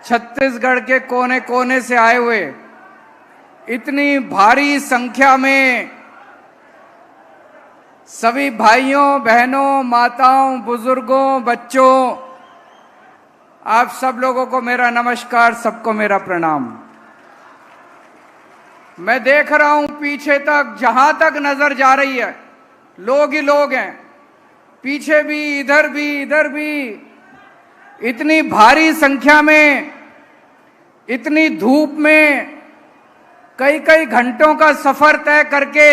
छत्तीसगढ़ के कोने कोने से आए हुए इतनी भारी संख्या में सभी भाइयों बहनों माताओं बुजुर्गों बच्चों, आप सब लोगों को मेरा नमस्कार, सबको मेरा प्रणाम। मैं देख रहा हूं पीछे तक, जहां तक नजर जा रही है लोग ही लोग हैं, पीछे भी इधर भी इतनी भारी संख्या में, इतनी धूप में कई कई घंटों का सफर तय करके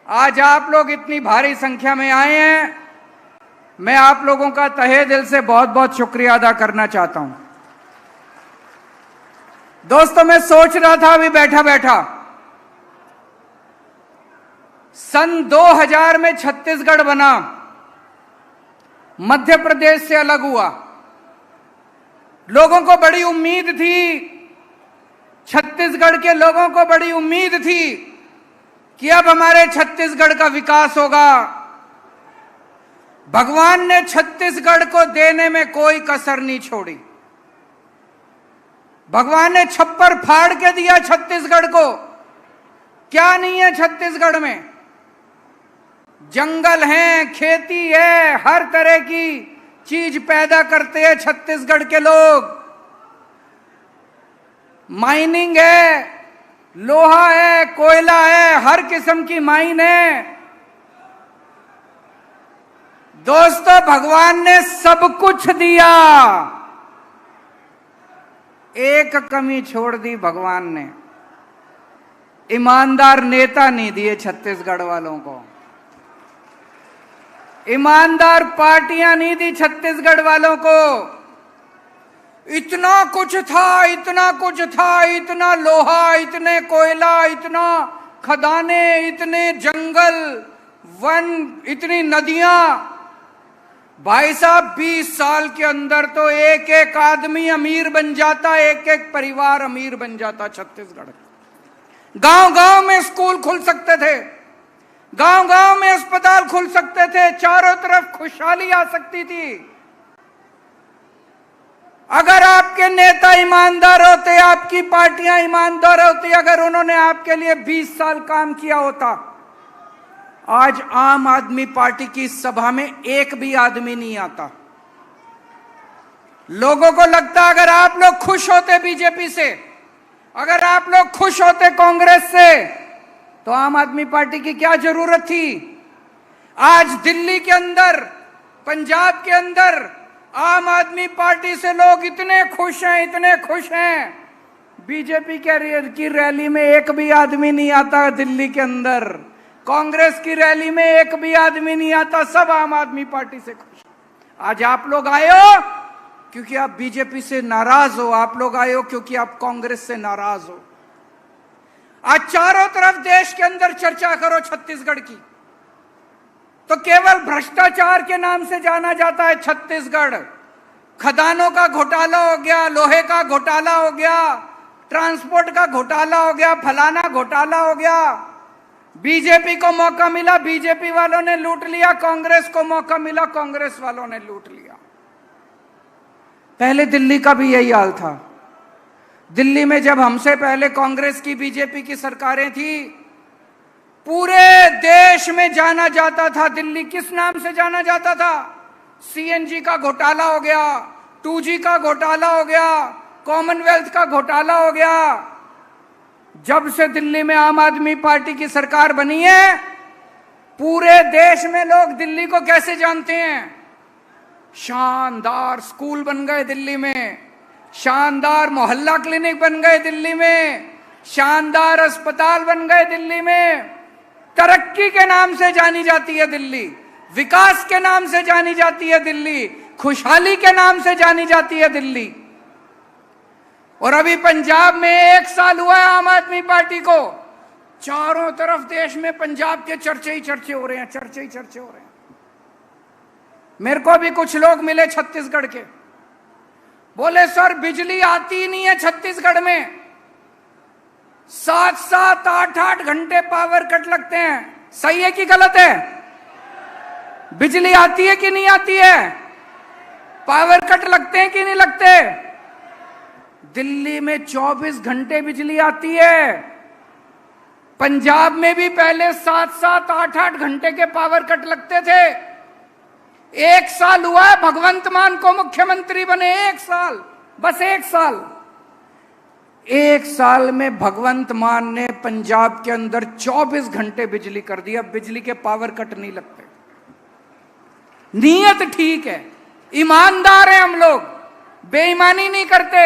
आज आप लोग इतनी भारी संख्या में आए हैं। मैं आप लोगों का तहे दिल से बहुत बहुत शुक्रिया अदा करना चाहता हूं। दोस्तों, मैं सोच रहा था अभी बैठा बैठा, सन 2000 में छत्तीसगढ़ बना, मध्य प्रदेश से अलग हुआ। लोगों को बड़ी उम्मीद थी, छत्तीसगढ़ के लोगों को बड़ी उम्मीद थी कि अब हमारे छत्तीसगढ़ का विकास होगा। भगवान ने छत्तीसगढ़ को देने में कोई कसर नहीं छोड़ी। भगवान ने छप्पर फाड़ के दिया छत्तीसगढ़ को। क्या नहीं है छत्तीसगढ़ में? जंगल है, खेती है, हर तरह की चीज पैदा करते हैं छत्तीसगढ़ के लोग। माइनिंग है, लोहा है, कोयला है, हर किस्म की माइन है। दोस्तों, भगवान ने सब कुछ दिया, एक कमी छोड़ दी भगवान ने, ईमानदार नेता नहीं दिए छत्तीसगढ़ वालों को, ईमानदार पार्टियां नहीं दी छत्तीसगढ़ वालों को। इतना कुछ था, इतना कुछ था, इतना लोहा, इतने कोयला, इतना खदाने, इतने जंगल, वन, इतनी नदियां। भाई साहब, 20 साल के अंदर तो एक एक आदमी अमीर बन जाता, एक एक परिवार अमीर बन जाता छत्तीसगढ़। गांव गांव में स्कूल खुल सकते थे, गांव गांव में अस्पताल खुल सकते थे, चारों तरफ खुशहाली आ सकती थी। अगर आपके नेता ईमानदार होते, आपकी पार्टियां ईमानदार होती, अगर उन्होंने आपके लिए 20 साल काम किया होता, आज आम आदमी पार्टी की सभा में एक भी आदमी नहीं आता। लोगों को लगता अगर आप लोग खुश होते बीजेपी से, अगर आप लोग खुश होते कांग्रेस से, तो आम आदमी पार्टी की क्या जरूरत थी? आज दिल्ली के अंदर, पंजाब के अंदर आम आदमी पार्टी से लोग इतने खुश हैं, इतने खुश हैं। बीजेपी की रैली में एक भी आदमी नहीं आता दिल्ली के अंदर, कांग्रेस की रैली में एक भी आदमी नहीं आता, सब आम आदमी पार्टी से खुश। आज आप लोग आए हो क्योंकि आप बीजेपी से नाराज हो, आप लोग आए हो क्योंकि आप कांग्रेस से नाराज हो। आज चारों तरफ देश के अंदर चर्चा करो छत्तीसगढ़ की, तो केवल भ्रष्टाचार के नाम से जाना जाता है छत्तीसगढ़। खदानों का घोटाला हो गया, लोहे का घोटाला हो गया, ट्रांसपोर्ट का घोटाला हो गया, फलाना घोटाला हो गया। बीजेपी को मौका मिला, बीजेपी वालों ने लूट लिया, कांग्रेस को मौका मिला, कांग्रेस वालों ने लूट लिया। पहले दिल्ली का भी यही हाल था। दिल्ली में जब हमसे पहले कांग्रेस की बीजेपी की सरकारें थी, पूरे देश में जाना जाता था, दिल्ली किस नाम से जाना जाता था? सीएनजी का घोटाला हो गया, 2G का घोटाला हो गया, कॉमनवेल्थ का घोटाला हो गया। जब से दिल्ली में आम आदमी पार्टी की सरकार बनी है, पूरे देश में लोग दिल्ली को कैसे जानते हैं? शानदार स्कूल बन गए दिल्ली में, शानदार मोहल्ला क्लिनिक बन गए दिल्ली में, शानदार अस्पताल बन गए दिल्ली में। तरक्की के नाम से जानी जाती है दिल्ली, विकास के नाम से जानी जाती है दिल्ली, खुशहाली के नाम से जानी जाती है दिल्ली। और अभी पंजाब में 1 साल हुआ है आम आदमी पार्टी को, चारों तरफ देश में पंजाब के चर्चे ही चर्चे हो रहे हैं, चर्चे ही चर्चे हो रहे हैं। मेरे को भी कुछ लोग मिले छत्तीसगढ़ के, बोले सर बिजली आती ही नहीं है छत्तीसगढ़ में, 7-7, 8-8 घंटे पावर कट लगते हैं। सही है कि गलत है? बिजली आती है कि नहीं आती है? पावर कट लगते हैं कि नहीं लगते? दिल्ली में 24 घंटे बिजली आती है। पंजाब में भी पहले 7-7, 8-8 घंटे के पावर कट लगते थे। 1 साल हुआ है भगवंत मान को मुख्यमंत्री बने, 1 साल, बस 1 साल। 1 साल में भगवंत मान ने पंजाब के अंदर 24 घंटे बिजली कर दी। अब बिजली के पावर कट नहीं लगते। नीयत ठीक है, ईमानदार हैं हम लोग, बेईमानी नहीं करते।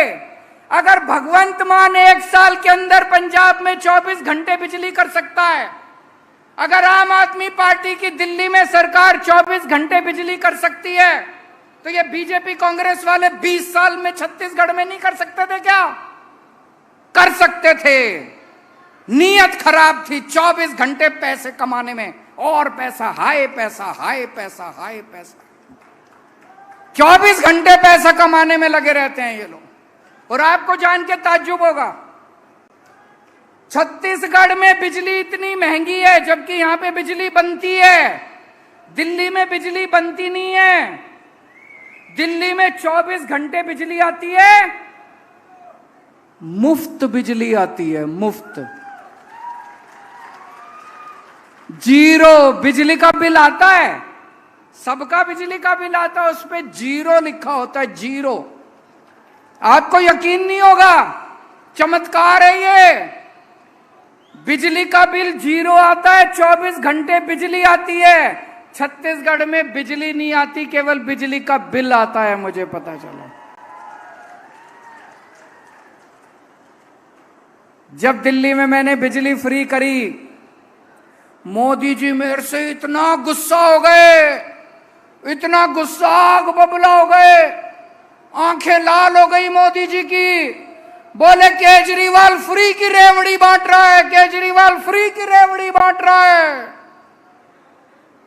अगर भगवंत मान 1 साल के अंदर पंजाब में 24 घंटे बिजली कर सकता है, अगर आम आदमी पार्टी की दिल्ली में सरकार 24 घंटे बिजली कर सकती है, तो ये बीजेपी कांग्रेस वाले 20 साल में छत्तीसगढ़ में नहीं कर सकते थे क्या? कर सकते थे। नीयत खराब थी 24 घंटे पैसे कमाने में, और पैसा, हाय पैसा, हाय पैसा, हाय पैसा। 24 घंटे पैसा कमाने में लगे रहते हैं ये लोग। और आपको जान के ताज्जुब होगा, छत्तीसगढ़ में बिजली इतनी महंगी है, जबकि यहां पे बिजली बनती है। दिल्ली में बिजली बनती नहीं है। दिल्ली में 24 घंटे बिजली आती है, मुफ्त बिजली आती है, मुफ्त। 0 बिजली का बिल आता है, सबका बिजली का बिल आता है, उस पे 0 लिखा होता है, 0। आपको यकीन नहीं होगा, चमत्कार है ये। बिजली का बिल 0 आता है, 24 घंटे बिजली आती है। छत्तीसगढ़ में बिजली नहीं आती, केवल बिजली का बिल आता है, मुझे पता चला। जब दिल्ली में मैंने बिजली फ्री करी, मोदी जी मेरे से इतना गुस्सा हो गए, इतना गुस्सा, आग बबूला हो गए, आंखें लाल हो गई मोदी जी की। बोले केजरीवाल फ्री की रेवड़ी बांट रहा है, केजरीवाल फ्री की रेवड़ी बांट रहा है।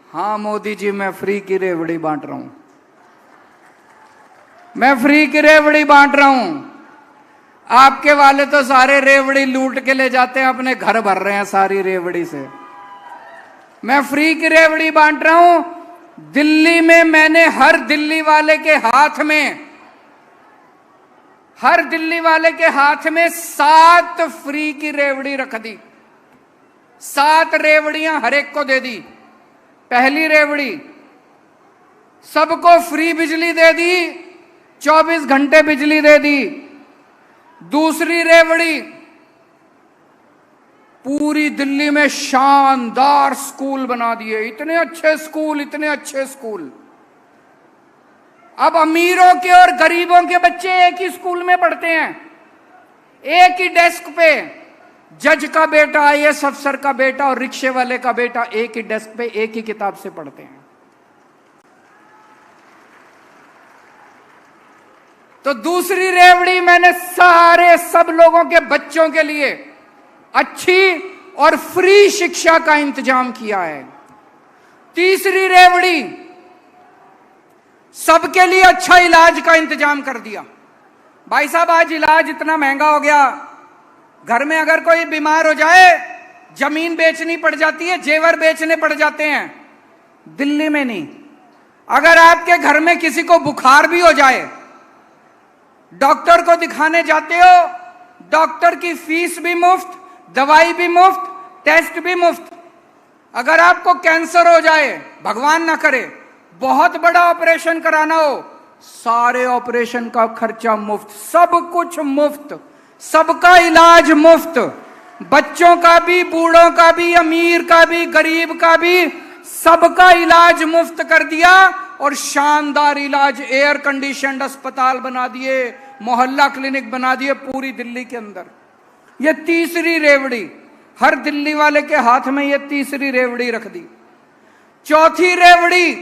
हाँ मोदी जी, मैं फ्री की रेवड़ी बांट रहा हूं, मैं फ्री की रेवड़ी बांट रहा हूं। आपके वाले तो सारे रेवड़ी लूट के ले जाते हैं, अपने घर भर रहे हैं सारी रेवड़ी से। मैं फ्री की रेवड़ी बांट रहा हूं। दिल्ली में मैंने हर दिल्ली वाले के हाथ में, हर दिल्ली वाले के हाथ में 7 फ्री की रेवड़ी रख दी। 7 रेवड़ियां हर एक को दे दी। पहली रेवड़ी सबको फ्री बिजली दे दी, 24 घंटे बिजली दे दी। दूसरी रेवड़ी पूरी दिल्ली में शानदार स्कूल बना दिए, इतने अच्छे स्कूल, इतने अच्छे स्कूल। अब अमीरों के और गरीबों के बच्चे एक ही स्कूल में पढ़ते हैं, एक ही डेस्क पे। जज का बेटा, आईएएस अफसर का बेटा और रिक्शे वाले का बेटा एक ही डेस्क पे एक ही किताब से पढ़ते हैं। तो दूसरी रेवड़ी मैंने सारे सब लोगों के बच्चों के लिए अच्छी और फ्री शिक्षा का इंतजाम किया है। तीसरी रेवड़ी सबके लिए अच्छा इलाज का इंतजाम कर दिया। भाई साहब, आज इलाज इतना महंगा हो गया, घर में अगर कोई बीमार हो जाए जमीन बेचनी पड़ जाती है, जेवर बेचने पड़ जाते हैं। दिल्ली में नहीं। अगर आपके घर में किसी को बुखार भी हो जाए, डॉक्टर को दिखाने जाते हो, डॉक्टर की फीस भी मुफ्त, दवाई भी मुफ्त, टेस्ट भी मुफ्त। अगर आपको कैंसर हो जाए, भगवान ना करे, बहुत बड़ा ऑपरेशन कराना हो, सारे ऑपरेशन का खर्चा मुफ्त, सब कुछ मुफ्त, सबका इलाज मुफ्त। बच्चों का भी, बूढ़ों का भी, अमीर का भी, गरीब का भी, सबका इलाज मुफ्त कर दिया। और शानदार इलाज, एयर कंडीशनड अस्पताल बना दिए, मोहल्ला क्लिनिक बना दिए पूरी दिल्ली के अंदर। ये तीसरी रेवड़ी, हर दिल्ली वाले के हाथ में ये तीसरी रेवड़ी रख दी। चौथी रेवड़ी,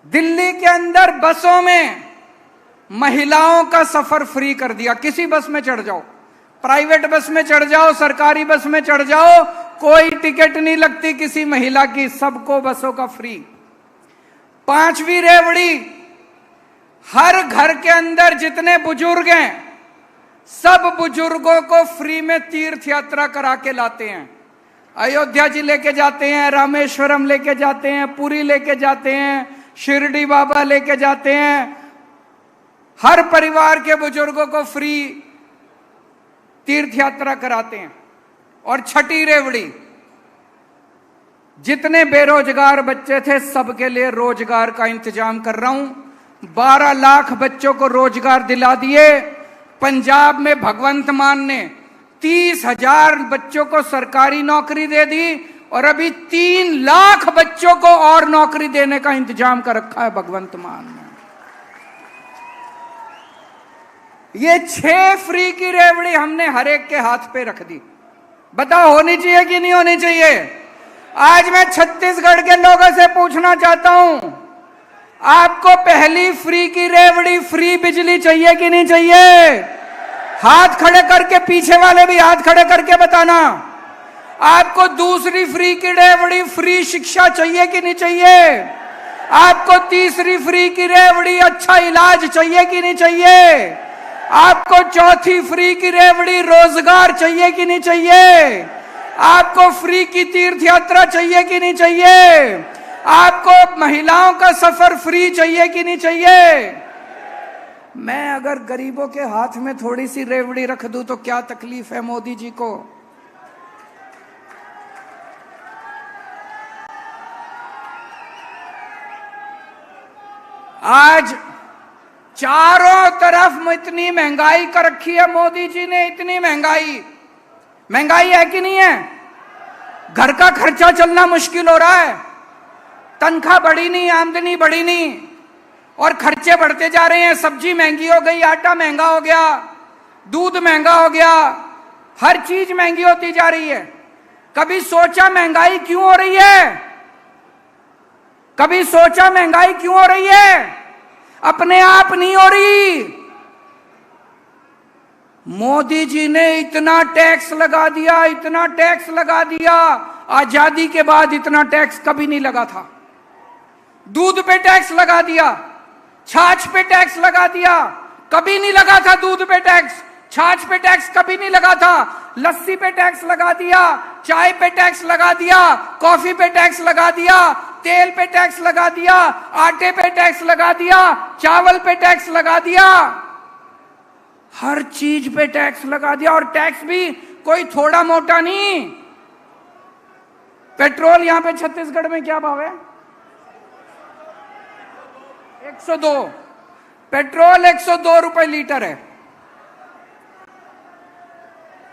दिल्ली के अंदर बसों में महिलाओं का सफर फ्री कर दिया। किसी बस में चढ़ जाओ, प्राइवेट बस में चढ़ जाओ, सरकारी बस में चढ़ जाओ, कोई टिकट नहीं लगती किसी महिला की, सबको बसों का फ्री। पांचवी रेवड़ी, हर घर के अंदर जितने बुजुर्ग हैं, सब बुजुर्गों को फ्री में तीर्थ यात्रा करा के लाते हैं। अयोध्या जी लेके जाते हैं, रामेश्वरम लेके जाते हैं, पुरी लेके जाते हैं, शिरडी बाबा लेके जाते हैं। हर परिवार के बुजुर्गों को फ्री तीर्थ यात्रा कराते हैं। और छठी रेवड़ी, जितने बेरोजगार बच्चे थे सबके लिए रोजगार का इंतजाम कर रहा हूं। 12 लाख बच्चों को रोजगार दिला दिए। पंजाब में भगवंत मान ने 30,000 बच्चों को सरकारी नौकरी दे दी और अभी 3 लाख बच्चों को और नौकरी देने का इंतजाम कर रखा है भगवंत मान ने। ये 6 फ्री की रेवड़ी हमने हर एक के हाथ पे रख दी। बताओ होनी चाहिए कि नहीं होनी चाहिए? आज मैं छत्तीसगढ़ के लोगों से पूछना चाहता हूं, आपको पहली फ्री की रेवड़ी फ्री बिजली चाहिए कि नहीं चाहिए? हाथ खड़े करके, पीछे वाले भी हाथ खड़े करके बताना। आपको दूसरी फ्री की रेवड़ी फ्री शिक्षा चाहिए कि नहीं चाहिए? आपको तीसरी फ्री की रेवड़ी अच्छा इलाज चाहिए कि नहीं चाहिए? आपको चौथी फ्री की रेवड़ी रोजगार चाहिए कि नहीं चाहिए? आपको फ्री की तीर्थ यात्रा चाहिए कि नहीं चाहिए? आपको महिलाओं का सफर फ्री चाहिए कि नहीं चाहिए? मैं अगर गरीबों के हाथ में थोड़ी सी रेवड़ी रख दूं तो क्या तकलीफ है मोदी जी को? आज चारों तरफ इतनी महंगाई कर रखी है मोदी जी ने, इतनी महंगाई है कि नहीं है? घर का खर्चा चलना मुश्किल हो रहा है। तनख्वाह बढ़ी नहीं, आमदनी बढ़ी नहीं और खर्चे बढ़ते जा रहे हैं। सब्जी महंगी हो गई, आटा महंगा हो गया, दूध महंगा हो गया, हर चीज महंगी होती जा रही है। कभी सोचा महंगाई क्यों हो रही है? कभी सोचा महंगाई क्यों हो रही है? अपने आप नहीं हो रही। मोदी जी ने इतना टैक्स लगा दिया, इतना टैक्स लगा दिया। आजादी के बाद इतना टैक्स कभी नहीं लगा था। दूध पे टैक्स लगा दिया, छाछ पे टैक्स लगा दिया, कभी नहीं लगा था दूध पे टैक्स। छाछ पे टैक्स कभी नहीं लगा था। लस्सी पे टैक्स लगा दिया, चाय पे टैक्स लगा दिया, कॉफी पे टैक्स लगा दिया, तेल पे टैक्स लगा दिया, आटे पे टैक्स लगा दिया, चावल पे टैक्स लगा दिया, हर चीज पे टैक्स लगा दिया। और टैक्स भी कोई थोड़ा मोटा नहीं। पेट्रोल यहां पे छत्तीसगढ़ में क्या भाव है? 102। पेट्रोल 102 रुपए लीटर है।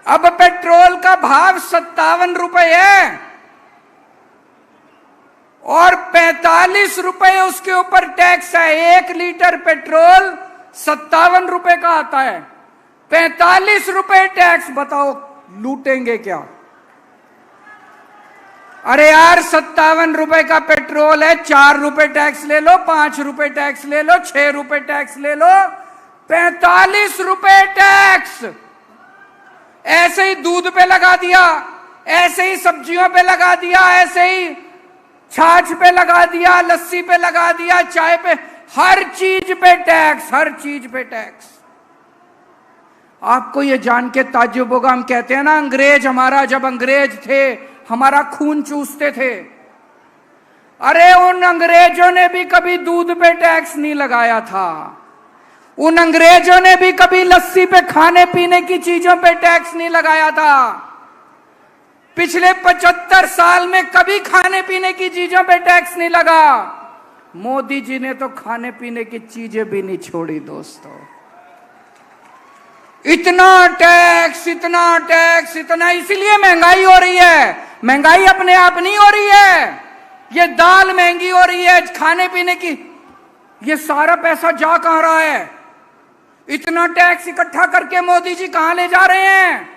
अब पेट्रोल का भाव 57 रुपए है और 45 रुपए उसके ऊपर टैक्स है। 1 लीटर पेट्रोल 57 रुपए का आता है, 45 रुपए टैक्स। बताओ लूटेंगे क्या? अरे यार 57 रुपए का पेट्रोल है, 4 रुपए टैक्स ले लो, 5 रुपए टैक्स ले लो, 6 रुपए टैक्स ले लो, 45 रुपए टैक्स। ऐसे ही दूध पे लगा दिया, ऐसे ही सब्जियों पे लगा दिया, ऐसे ही छाछ पे लगा दिया, लस्सी पे लगा दिया, चाय पे, हर चीज पे टैक्स, हर चीज पे टैक्स। आपको ये जान के ताज्जुब होगा, हम कहते हैं ना अंग्रेज हमारा, जब अंग्रेज थे हमारा खून चूसते थे। अरे उन अंग्रेजों ने भी कभी दूध पे टैक्स नहीं लगाया था। उन अंग्रेजों ने भी कभी लस्सी पे, खाने पीने की चीजों पे टैक्स नहीं लगाया था। पिछले 75 साल में कभी खाने पीने की चीजों पे टैक्स नहीं लगा। मोदी जी ने तो खाने पीने की चीजें भी नहीं छोड़ी दोस्तों। इतना टैक्स, इतना टैक्स, इतना, इसलिए महंगाई हो रही है। महंगाई अपने आप नहीं हो रही है, ये दाल महंगी हो रही है, खाने पीने की। ये सारा पैसा जा कहां रहा है? इतना टैक्स इकट्ठा करके मोदी जी कहां ले जा रहे हैं?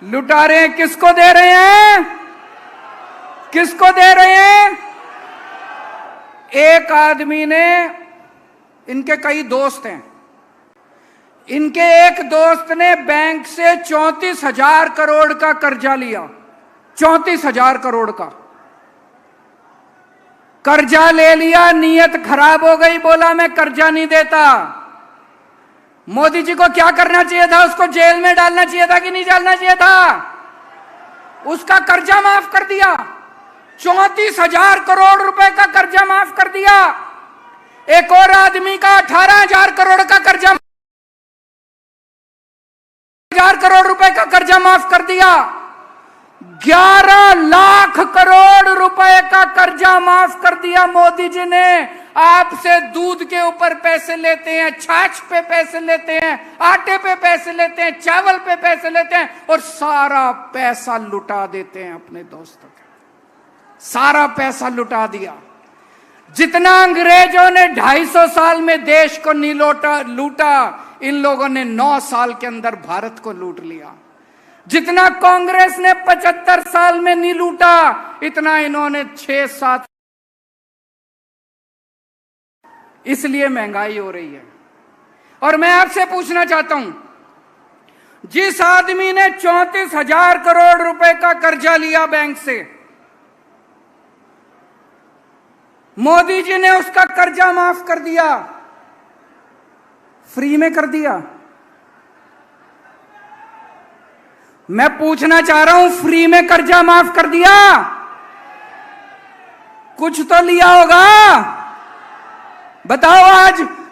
लुटा रहे हैं। किसको दे रहे हैं? किसको दे रहे हैं? एक आदमी ने, इनके कई दोस्त हैं, इनके एक दोस्त ने बैंक से 34,000 करोड़ का कर्जा लिया। 34,000 करोड़ का कर्जा ले लिया, नीयत खराब हो गई, बोला मैं कर्जा नहीं देता। मोदी जी को क्या करना चाहिए था? उसको जेल में डालना चाहिए था कि नहीं डालना चाहिए था? उसका कर्जा माफ कर दिया। 34,000 करोड़ रुपए का कर्जा माफ कर दिया। एक और आदमी का 18,000 करोड़ का कर्जा, 1,000 करोड़ रुपए का कर्जा माफ कर दिया। 11 लाख करोड़ रुपए का कर्जा माफ कर दिया मोदी जी ने। आपसे दूध के ऊपर पैसे लेते हैं, छाछ पे पैसे लेते हैं, आटे पे पैसे लेते हैं, चावल पे पैसे लेते हैं और सारा पैसा लुटा देते हैं अपने दोस्तों के। सारा पैसा लुटा दिया। जितना अंग्रेजों ने 250 साल में देश को नहीं लूटा, इन लोगों ने 9 साल के अंदर भारत को लूट लिया। जितना कांग्रेस ने 75 साल में नहीं लूटा, इतना इन्होंने 6-7। इसलिए महंगाई हो रही है। और मैं आपसे पूछना चाहता हूं, जिस आदमी ने 34,000 करोड़ रुपए का कर्जा लिया बैंक से, मोदी जी ने उसका कर्जा माफ कर दिया, फ्री में कर दिया। मैं पूछना चाह रहा हूं, फ्री में कर्जा माफ कर दिया? कुछ तो लिया होगा। बताओ,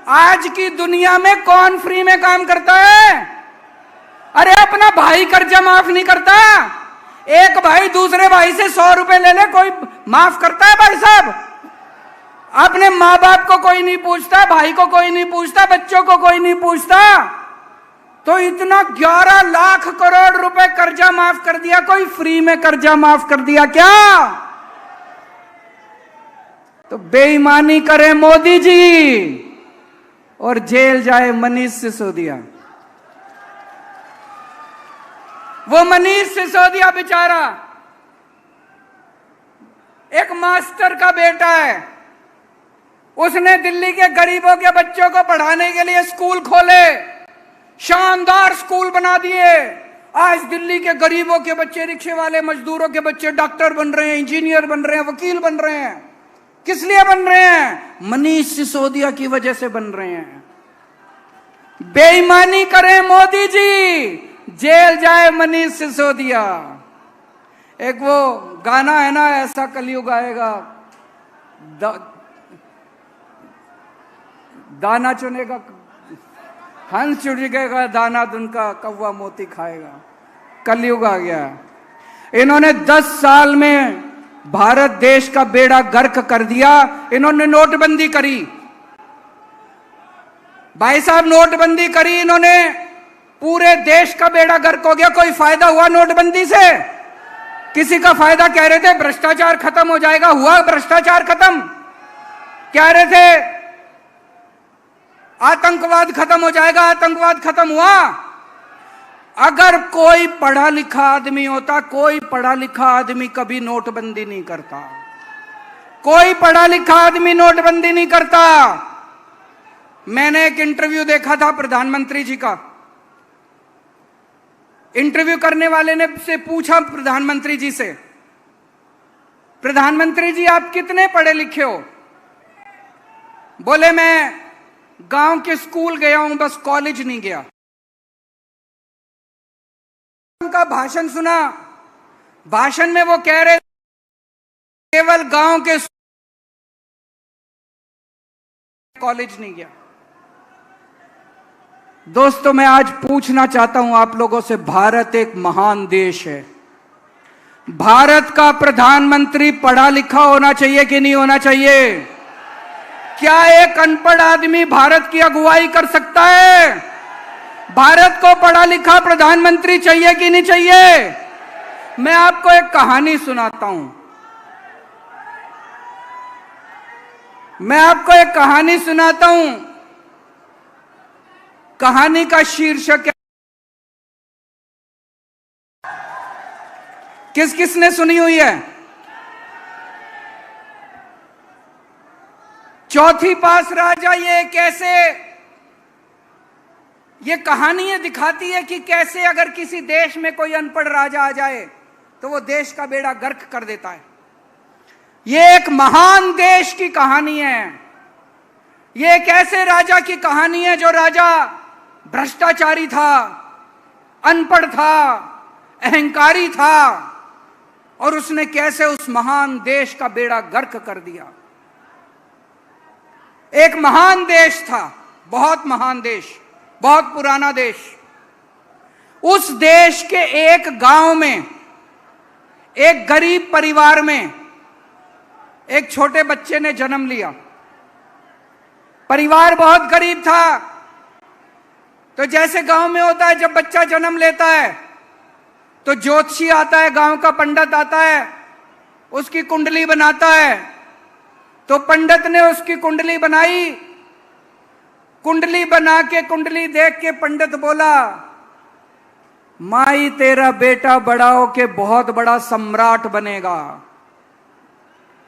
आज की दुनिया में कौन फ्री में काम करता है? अरे अपना भाई कर्जा माफ नहीं करता। एक भाई दूसरे भाई से 100 रुपए ले ले, कोई माफ करता है भाई साहब? अपने माँ बाप को कोई नहीं पूछता, भाई को कोई नहीं पूछता, बच्चों को कोई नहीं पूछता। तो इतना 11 लाख करोड़ रुपए कर्जा माफ कर दिया, कोई फ्री में कर्जा माफ कर दिया क्या? तो बेईमानी करे मोदी जी और जेल जाए मनीष सिसोदिया। वो मनीष सिसोदिया बेचारा एक मास्टर का बेटा है। उसने दिल्ली के गरीबों के बच्चों को पढ़ाने के लिए स्कूल खोले, शानदार स्कूल बना दिए। आज दिल्ली के गरीबों के बच्चे, रिक्शे वाले मजदूरों के बच्चे डॉक्टर बन रहे हैं, इंजीनियर बन रहे हैं, वकील बन रहे हैं। किस लिए बन रहे हैं? मनीष सिसोदिया की वजह से बन रहे हैं। बेईमानी करें मोदी जी, जेल जाए मनीष सिसोदिया। एक वो गाना है ना, ऐसा कलयुग आएगा, दाना चुनेगा हंस, चुनेगा दाना दुनका, कौवा मोती खाएगा। कलयुग आ गया। इन्होंने 10 साल में भारत देश का बेड़ा गर्क कर दिया। इन्होंने नोटबंदी करी, भाई साहब, नोटबंदी करी इन्होंने, पूरे देश का बेड़ा गर्क हो गया। कोई फायदा हुआ नोटबंदी से? किसी का फायदा? कह रहे थे भ्रष्टाचार खत्म हो जाएगा, हुआ भ्रष्टाचार खत्म? कह रहे थे आतंकवाद खत्म हो जाएगा, आतंकवाद खत्म हुआ? अगर कोई पढ़ा लिखा आदमी होता, कोई पढ़ा लिखा आदमी कभी नोटबंदी नहीं करता। कोई पढ़ा लिखा आदमी नोटबंदी नहीं करता। मैंने एक इंटरव्यू देखा था प्रधानमंत्री जी का। इंटरव्यू करने वाले ने से पूछा प्रधानमंत्री जी से, प्रधानमंत्री जी आप कितने पढ़े लिखे हो? बोले मैं गांव के स्कूल गया हूं, बस कॉलेज नहीं गया। उनका भाषण सुना, भाषण में वो कह रहे केवल गांव के कॉलेज नहीं गया। दोस्तों, मैं आज पूछना चाहता हूं आप लोगों से, भारत एक महान देश है। भारत का प्रधानमंत्री पढ़ा लिखा होना चाहिए कि नहीं होना चाहिए? क्या एक अनपढ़ आदमी भारत की अगुवाई कर सकता है? भारत को पढ़ा लिखा प्रधानमंत्री चाहिए कि नहीं चाहिए? मैं आपको एक कहानी सुनाता हूं। मैं आपको एक कहानी सुनाता हूं। कहानी का शीर्षक है, किस किस ने सुनी हुई है? चौथी पास राजा। ये कैसे, ये कहानी ये दिखाती है कि कैसे अगर किसी देश में कोई अनपढ़ राजा आ जाए तो वो देश का बेड़ा गर्क कर देता है। ये एक महान देश की कहानी है। ये एक ऐसे राजा की कहानी है जो राजा भ्रष्टाचारी था, अनपढ़ था, अहंकारी था और उसने कैसे उस महान देश का बेड़ा गर्क कर दिया। एक महान देश था, बहुत महान देश, बहुत पुराना देश। उस देश के एक गांव में, एक गरीब परिवार में एक छोटे बच्चे ने जन्म लिया। परिवार बहुत गरीब था। तो जैसे गांव में होता है, जब बच्चा जन्म लेता है तो ज्योतिषी आता है, गांव का पंडित आता है, उसकी कुंडली बनाता है। तो पंडित ने उसकी कुंडली बनाई। कुंडली बना के, कुंडली देख के पंडित बोला, माई तेरा बेटा बड़ा हो के बहुत बड़ा सम्राट बनेगा।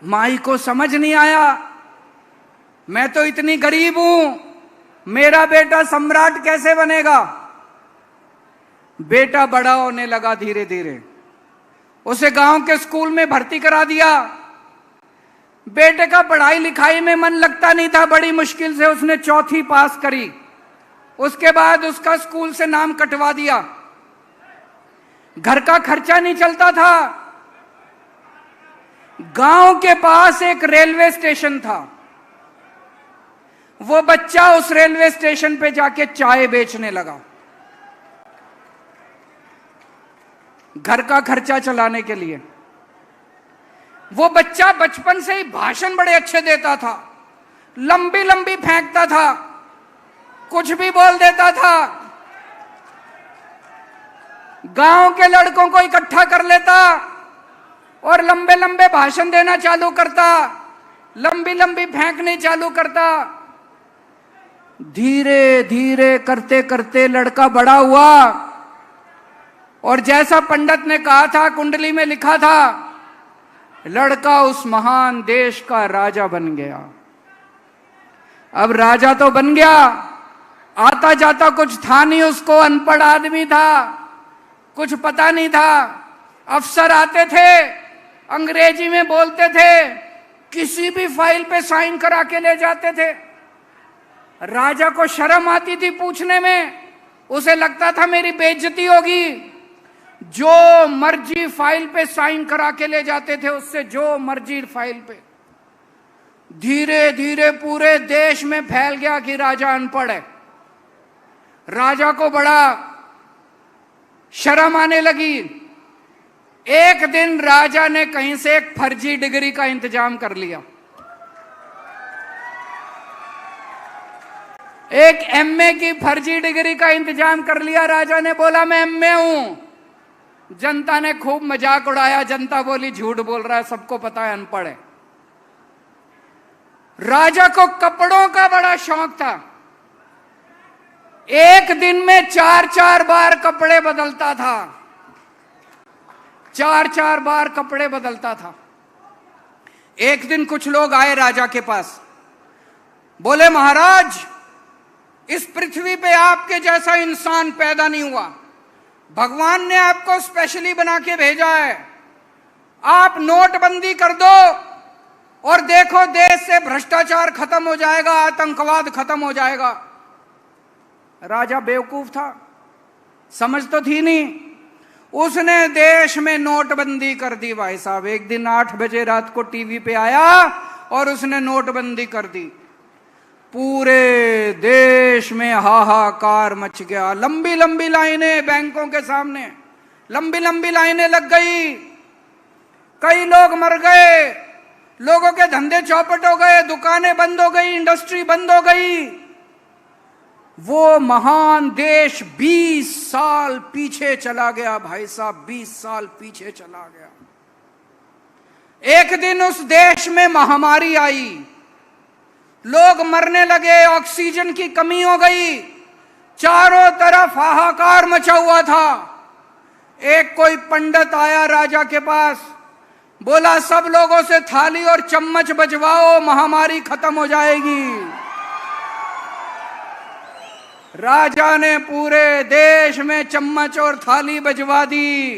माई को समझ नहीं आया, मैं तो इतनी गरीब हूं, मेरा बेटा सम्राट कैसे बनेगा। बेटा बड़ा होने लगा धीरे धीरे। उसे गांव के स्कूल में भर्ती करा दिया। बेटे का पढ़ाई लिखाई में मन लगता नहीं था, बड़ी मुश्किल से उसने चौथी पास करी। उसके बाद उसका स्कूल से नाम कटवा दिया। घर का खर्चा नहीं चलता था। गांव के पास एक रेलवे स्टेशन था। वो बच्चा उस रेलवे स्टेशन पे जाके चाय बेचने लगा, घर का खर्चा चलाने के लिए। वो बच्चा बचपन से ही भाषण बड़े अच्छे देता था, लंबी लंबी फेंकता था, कुछ भी बोल देता था। गांव के लड़कों को इकट्ठा कर लेता और लंबे लंबे भाषण देना चालू करता, लंबी लंबी फेंकनी चालू करता। धीरे धीरे करते करते लड़का बड़ा हुआ और जैसा पंडित ने कहा था, कुंडली में लिखा था, लड़का उस महान देश का राजा बन गया। अब राजा तो बन गया, आता जाता कुछ था नहीं उसको, अनपढ़ आदमी था, कुछ पता नहीं था। अफसर आते थे, अंग्रेजी में बोलते थे, किसी भी फाइल पे साइन करा के ले जाते थे। राजा को शर्म आती थी पूछने में, उसे लगता था मेरी बेइज्जती होगी। जो मर्जी फाइल पे साइन करा के ले जाते थे उससे, जो मर्जी फाइल पे। धीरे धीरे पूरे देश में फैल गया कि राजा अनपढ़ है। राजा को बड़ा शर्म आने लगी। एक दिन राजा ने कहीं से एक फर्जी डिग्री का इंतजाम कर लिया। एक एमए की फर्जी डिग्री का इंतजाम कर लिया। राजा ने बोला मैं एमए हूं। जनता ने खूब मजाक उड़ाया। जनता बोली झूठ बोल रहा है, सबको पता है अनपढ़ है। राजा को कपड़ों का बड़ा शौक था। एक दिन में 4-4 बार कपड़े बदलता था, 4-4 बार कपड़े बदलता था। एक दिन कुछ लोग आए राजा के पास, बोले महाराज, इस पृथ्वी पे आपके जैसा इंसान पैदा नहीं हुआ, भगवान ने आपको स्पेशली बना के भेजा है। आप नोटबंदी कर दो और देखो देश से भ्रष्टाचार खत्म हो जाएगा, आतंकवाद खत्म हो जाएगा। राजा बेवकूफ था, समझ तो थी नहीं। उसने देश में नोटबंदी कर दी भाई साहब। एक दिन 8 बजे रात को टीवी पे आया और उसने नोटबंदी कर दी। पूरे देश में हाहाकार मच गया। लंबी लंबी लाइनें बैंकों के सामने, लंबी लंबी लाइनें लग गई। कई लोग मर गए, लोगों के धंधे चौपट हो गए, दुकानें बंद हो गई, इंडस्ट्री बंद हो गई। वो महान देश 20 साल पीछे चला गया भाई साहब, 20 साल पीछे चला गया। एक दिन उस देश में महामारी आई, लोग मरने लगे, ऑक्सीजन की कमी हो गई, चारों तरफ हाहाकार मचा हुआ था। एक कोई पंडित आया राजा के पास, बोला सब लोगों से थाली और चम्मच बजवाओ, महामारी खत्म हो जाएगी। राजा ने पूरे देश में चम्मच और थाली बजवा दी,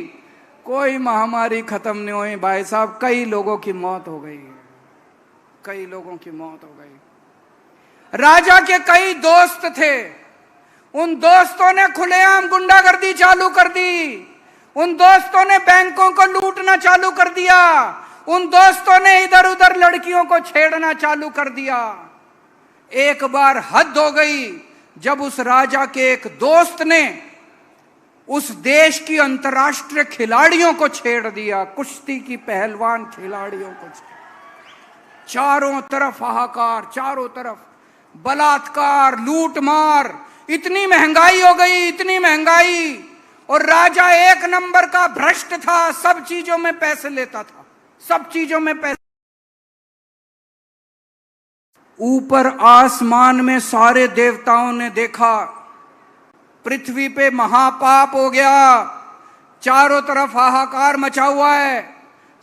कोई महामारी खत्म नहीं हुई भाई साहब। कई लोगों की मौत हो गई, कई लोगों की मौत हो गई। राजा के कई दोस्त थे, उन दोस्तों ने खुलेआम गुंडागर्दी चालू कर दी। उन दोस्तों ने बैंकों को लूटना चालू कर दिया, उन दोस्तों ने इधर उधर लड़कियों को छेड़ना चालू कर दिया। एक बार हद हो गई जब उस राजा के एक दोस्त ने उस देश की अंतर्राष्ट्रीय खिलाड़ियों को छेड़ दिया, कुश्ती की पहलवान खिलाड़ियों को। चारों तरफ हाहाकार, चारों तरफ बलात्कार, लूटमार, इतनी महंगाई हो गई, इतनी महंगाई। और राजा एक नंबर का भ्रष्ट था, सब चीजों में पैसे लेता था, सब चीजों में पैसे। ऊपर आसमान में सारे देवताओं ने देखा पृथ्वी पे महापाप हो गया, चारों तरफ हाहाकार मचा हुआ है।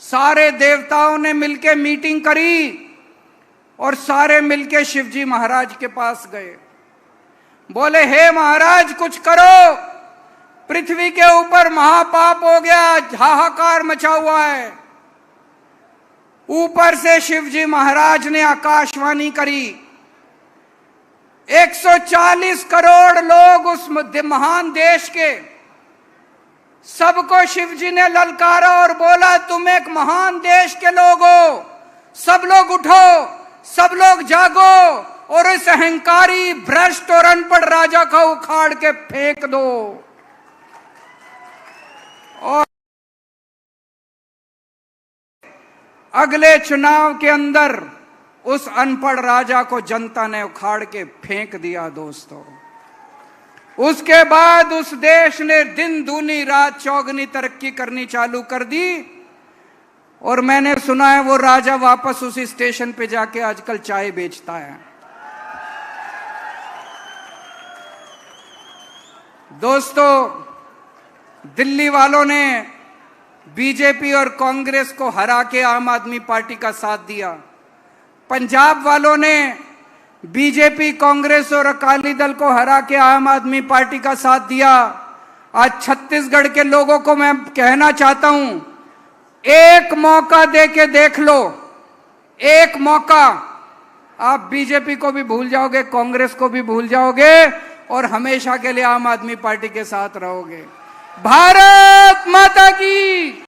सारे देवताओं ने मिलके मीटिंग करी और सारे मिलके शिवजी महाराज के पास गए। बोले, हे महाराज कुछ करो, पृथ्वी के ऊपर महापाप हो गया, हाहाकार मचा हुआ है। ऊपर से शिवजी महाराज ने आकाशवाणी करी। 140 करोड़ लोग उस महान देश के, सबको शिवजी ने ललकारा और बोला, तुम एक महान देश के लोग हो, सब लोग उठो, सब लोग जागो और इस अहंकारी, भ्रष्ट और अनपढ़ राजा को उखाड़ के फेंक दो। और अगले चुनाव के अंदर उस अनपढ़ राजा को जनता ने उखाड़ के फेंक दिया दोस्तों। उसके बाद उस देश ने दिन दूनी रात चौगनी तरक्की करनी चालू कर दी। और मैंने सुना है वो राजा वापस उसी स्टेशन पे जाके आजकल चाय बेचता है। दोस्तों, दिल्ली वालों ने बीजेपी और कांग्रेस को हरा के आम आदमी पार्टी का साथ दिया। पंजाब वालों ने बीजेपी, कांग्रेस और अकाली दल को हरा के आम आदमी पार्टी का साथ दिया। आज छत्तीसगढ़ के लोगों को मैं कहना चाहता हूं, एक मौका दे के देख लो, एक मौका। आप बीजेपी को भी भूल जाओगे, कांग्रेस को भी भूल जाओगे और हमेशा के लिए आम आदमी पार्टी के साथ रहोगे। भारत माता की